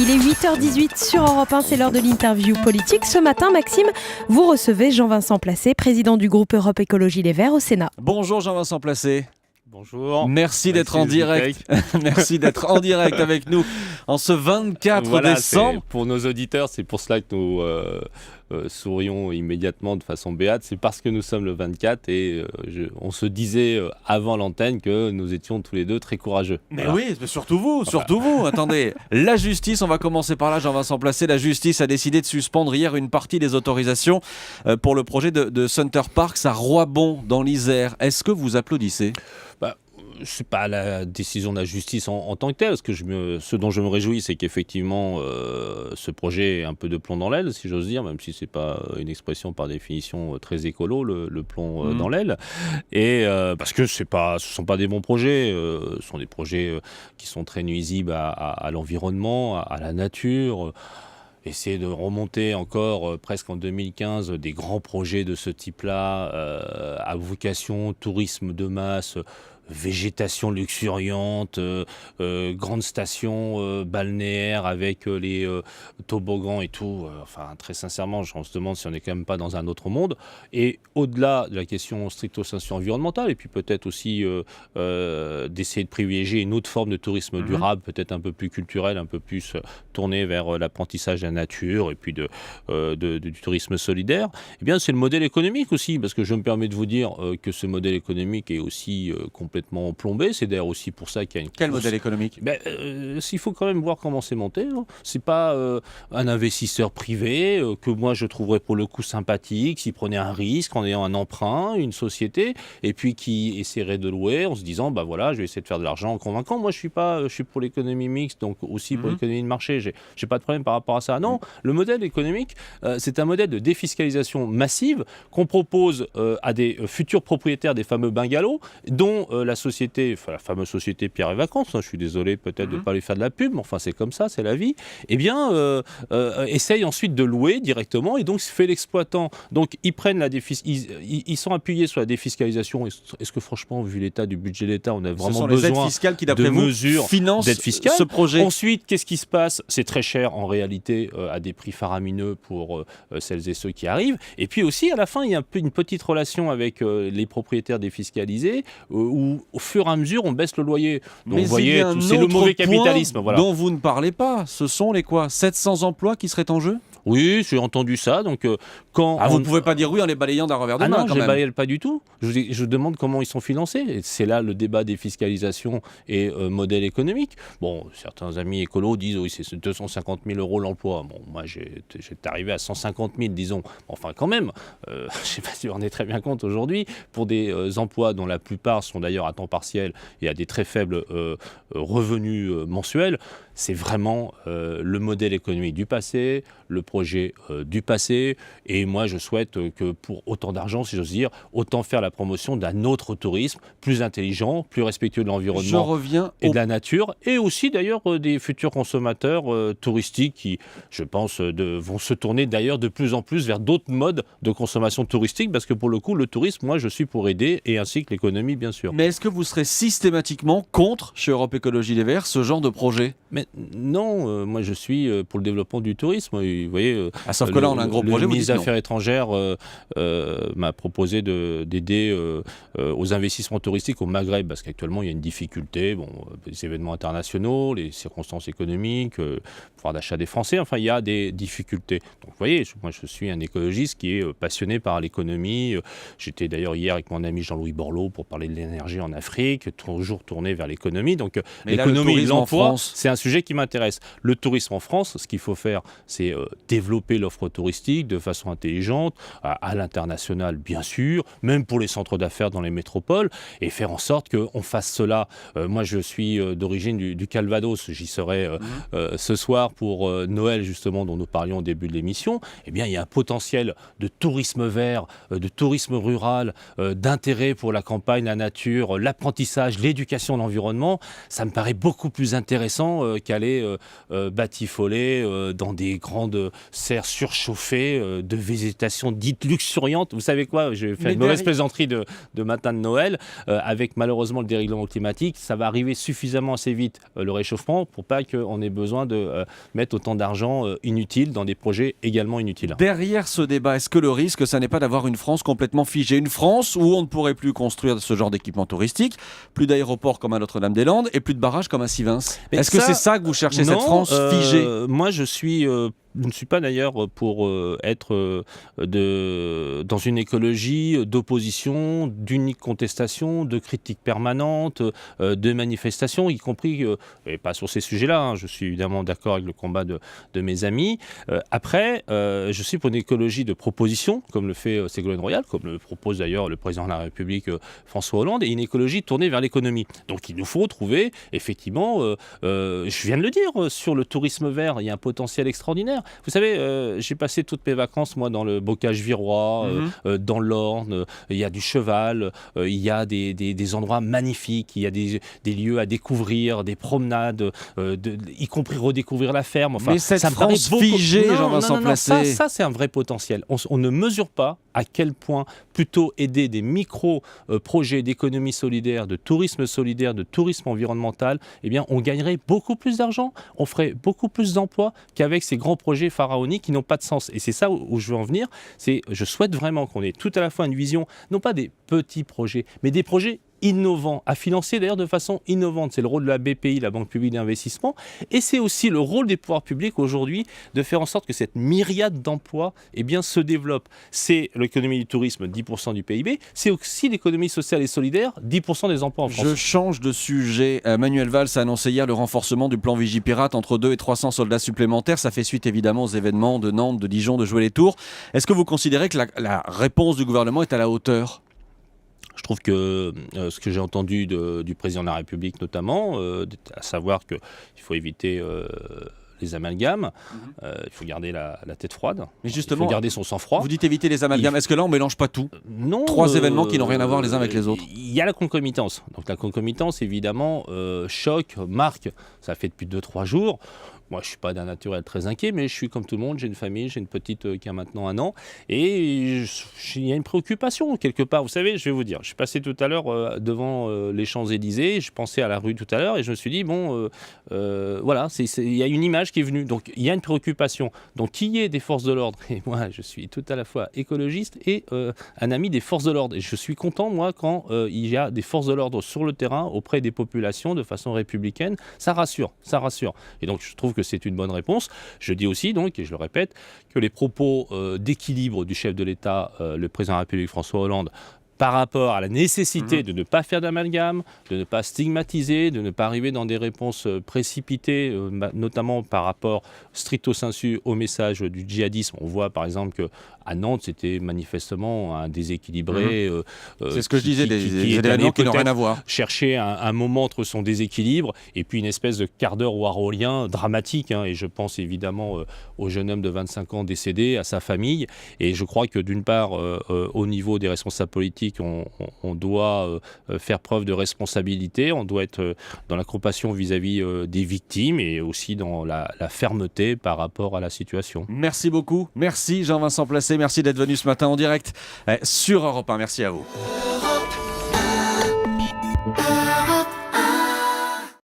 Il est 8h18 sur Europe 1, c'est l'heure de l'interview politique. Ce matin, Maxime, vous recevez Jean-Vincent Placé, président du groupe Europe Écologie Les Verts au Sénat. Bonjour Jean-Vincent Placé. Bonjour. Merci d'être en direct. Merci d'être en direct avec nous en ce 24 décembre. Pour nos auditeurs, c'est pour cela que nous sourions immédiatement de façon béate. C'est parce que nous sommes le 24 et on se disait avant l'antenne que nous étions tous les deux très courageux. Mais voilà. Oui, mais surtout vous. Attendez, la justice, on va commencer par là, Jean-Vincent Placé. La justice a décidé de suspendre hier une partie des autorisations pour le projet de Center Parcs à Roibon dans l'Isère. Est-ce que vous applaudissez ? C'est pas la décision de la justice en tant que telle. Ce dont je me réjouis, c'est qu'effectivement, ce projet ait un peu de plomb dans l'aile, si j'ose dire, même si c'est pas une expression par définition très écolo, le plomb dans l'aile. Et parce que ce sont pas des bons projets. Ce sont des projets qui sont très nuisibles à l'environnement, à la nature. Essayer de remonter encore presque en 2015 des grands projets de ce type-là, à vocation, tourisme de masse, végétation luxuriante, grande station balnéaire avec les toboggans et tout. Enfin, très sincèrement, on se demande si on n'est quand même pas dans un autre monde. Et au-delà de la question stricto sensu environnementale, et puis peut-être aussi d'essayer de privilégier une autre forme de tourisme durable, peut-être un peu plus culturel, un peu plus tourné vers l'apprentissage de la nature et puis du tourisme solidaire, eh bien c'est le modèle économique aussi, parce que je me permets de vous dire que ce modèle économique est aussi complètement plombé. C'est d'ailleurs aussi pour ça qu'il y a une... Quel modèle économique ? Il faut quand même voir comment c'est monté. Hein. C'est pas un investisseur privé que moi je trouverais pour le coup sympathique s'il prenait un risque en ayant un emprunt, une société, et puis qui essaierait de louer en se disant bah voilà, je vais essayer de faire de l'argent en convaincant. Moi je suis pour l'économie mixte, donc aussi pour l'économie de marché. J'ai pas de problème par rapport à ça. Non, le modèle économique, c'est un modèle de défiscalisation massive qu'on propose à des futurs propriétaires des fameux bungalows, dont la fameuse société Pierre et Vacances, hein, je suis désolé peut-être de ne pas lui faire de la pub, mais enfin c'est comme ça, c'est la vie, eh bien essaye ensuite de louer directement et donc fait l'exploitant. Donc ils prennent ils sont appuyés sur la défiscalisation. Est-ce que franchement, vu l'état du budget de l'État, on a vraiment besoin aides fiscales qui, d'après de vous, mesures financent ce projet ? Ensuite, qu'est-ce qui se passe ? C'est très cher en réalité, à des prix faramineux pour celles et ceux qui arrivent. Et puis aussi, à la fin, il y a une petite relation avec les propriétaires défiscalisés où au fur et à mesure, on baisse le loyer. Donc, mais vous voyez, c'est le mauvais capitalisme. Voilà. Dont vous ne parlez pas. Ce sont les 700 emplois qui seraient en jeu ? Oui, j'ai entendu ça. Donc, vous ne pouvez pas dire oui en les balayant d'un revers de main. Non, je ne les balaye pas du tout. Je demande comment ils sont financés. Et c'est là le débat des fiscalisations et modèle économique. Bon, certains amis écolos disent oui, c'est 250 000 € l'emploi. Bon, moi, j'ai arrivé à 150 000, disons. Enfin, quand même, je ne sais pas si vous en rendez très bien compte aujourd'hui, pour des emplois dont la plupart sont d'ailleurs à temps partiel et à des très faibles revenus mensuels, c'est vraiment le modèle économique du passé, le projet du passé. Et moi, je souhaite que pour autant d'argent, si j'ose dire, autant faire la promotion d'un autre tourisme plus intelligent, plus respectueux de l'environnement et de la nature, et aussi d'ailleurs des futurs consommateurs touristiques qui, je pense, vont se tourner d'ailleurs de plus en plus vers d'autres modes de consommation touristique, parce que pour le coup, le tourisme, moi, je suis pour aider, et ainsi que l'économie, bien sûr. Mais est-ce que vous serez systématiquement contre, chez Europe Écologie Les Verts, ce genre de projet ? Mais non, moi je suis pour le développement du tourisme. Vous voyez, sauf que là on a un gros projet. Le ministre des Affaires étrangères m'a proposé d'aider aux investissements touristiques au Maghreb, parce qu'actuellement il y a une difficulté. Bon, les événements internationaux, les circonstances économiques, le pouvoir d'achat des Français. Enfin, il y a des difficultés. Donc vous voyez, moi je suis un écologiste qui est passionné par l'économie. J'étais d'ailleurs hier avec mon ami Jean-Louis Borloo pour parler de l'énergie en Afrique, toujours tourné vers l'économie. Donc l'économie, l'emploi, c'est un sujet qui m'intéresse. Le tourisme en France, ce qu'il faut faire, c'est développer l'offre touristique de façon intelligente, à l'international bien sûr, même pour les centres d'affaires dans les métropoles, et faire en sorte qu'on fasse cela. Moi, je suis d'origine du Calvados, j'y serai ce soir pour Noël, justement, dont nous parlions au début de l'émission. Eh bien, il y a un potentiel de tourisme vert, de tourisme rural, d'intérêt pour la campagne, la nature, l'apprentissage, l'éducation de l'environnement. Ça me paraît beaucoup plus intéressant qu'aller batifoler dans des grandes serres surchauffées, de végétation dite luxuriante. Vous savez quoi, je vais faire une mauvaise plaisanterie de matin de Noël, avec malheureusement le dérèglement climatique, ça va arriver suffisamment assez vite, le réchauffement, pour pas qu'on ait besoin de mettre autant d'argent inutile dans des projets également inutiles. Derrière ce débat, est-ce que le risque, ça n'est pas d'avoir une France complètement figée, une France où on ne pourrait plus construire ce genre d'équipement touristique, plus d'aéroports comme à Notre-Dame-des-Landes et plus de barrages comme à Sivins? Est-ce que c'est ça que vous cherchez, cette France figée? Moi, je ne suis pas d'ailleurs pour être dans une écologie d'opposition, d'unique contestation, de critique permanente, de manifestation, y compris, et pas sur ces sujets-là, hein, je suis évidemment d'accord avec le combat de mes amis. Après, je suis pour une écologie de proposition, comme le fait Ségolène Royal, comme le propose d'ailleurs le président de la République François Hollande, et une écologie tournée vers l'économie. Donc il nous faut trouver, effectivement, je viens de le dire, sur le tourisme vert, il y a un potentiel extraordinaire. Vous savez, j'ai passé toutes mes vacances, moi, dans le bocage virois, dans l'Orne, il y a du cheval, il y a des endroits magnifiques, il y a des lieux à découvrir, des promenades, y compris redécouvrir la ferme. Enfin, mais cette ça me France paraît figée, Jean-Vincent Placé... Ça, c'est un vrai potentiel. On ne mesure pas à quel point plutôt aider des micro-projets d'économie solidaire, de tourisme environnemental, eh bien, on gagnerait beaucoup plus d'argent, on ferait beaucoup plus d'emplois qu'avec ces grands projets pharaoniques qui n'ont pas de sens. Et c'est ça où je veux en venir. Je souhaite vraiment qu'on ait tout à la fois une vision, non pas des petits projets, mais des projets innovants, à financer d'ailleurs de façon innovante. C'est le rôle de la BPI, la Banque publique d'investissement, et c'est aussi le rôle des pouvoirs publics aujourd'hui de faire en sorte que cette myriade d'emplois se développe. C'est l'économie du tourisme, 10% du PIB, c'est aussi l'économie sociale et solidaire, 10% des emplois en France. Je change de sujet. Manuel Valls a annoncé hier le renforcement du plan Vigipirate, entre 200 et 300 soldats supplémentaires. Ça fait suite évidemment aux événements de Nantes, de Dijon, de Jouer-les-Tours. Est-ce que vous considérez que la réponse du gouvernement est à la hauteur ? Je trouve que ce que j'ai entendu du président de la République notamment, à savoir qu'il faut éviter les amalgames, il faut garder la tête froide, mais justement, il faut garder son sang-froid. Vous dites éviter les amalgames, est-ce que là on ne mélange pas tout ? Non. 3 événements qui n'ont rien à voir les uns avec les autres. Il y a la concomitance. Donc la concomitance évidemment choque, marque, ça fait depuis 2-3 jours. Moi, je ne suis pas d'un naturel très inquiet, mais je suis comme tout le monde, j'ai une famille, j'ai une petite qui a maintenant 1 an, et il y a une préoccupation quelque part. Vous savez, je vais vous dire, je suis passé tout à l'heure devant les Champs-Élysées, je pensais à la rue tout à l'heure, et je me suis dit, voilà, il y a une image qui est venue, donc il y a une préoccupation. Donc qu'il y ait des forces de l'ordre, et moi je suis tout à la fois écologiste et un ami des forces de l'ordre, et je suis content, moi, quand il y a des forces de l'ordre sur le terrain, auprès des populations, de façon républicaine, ça rassure. Et donc je trouve que c'est une bonne réponse. Je dis aussi, donc, et je le répète, que les propos d'équilibre du chef de l'État, le président de la République François Hollande, par rapport à la nécessité de ne pas faire d'amalgame, de ne pas stigmatiser, de ne pas arriver dans des réponses précipitées, notamment par rapport stricto sensu au message du djihadisme. On voit par exemple qu'à Nantes, c'était manifestement un déséquilibré. C'est ce que je disais, des événements qui n'ont rien à voir. Chercher un moment entre son déséquilibre et puis une espèce de quart d'heure warolien dramatique. Et je pense évidemment au jeune homme de 25 ans décédé, à sa famille. Et je crois que d'une part, au niveau des responsables politiques, on doit faire preuve de responsabilité, on doit être dans la compassion vis-à-vis des victimes et aussi dans la fermeté par rapport à la situation. Merci beaucoup, merci Jean-Vincent Placé, merci d'être venu ce matin en direct sur Europe 1, merci à vous.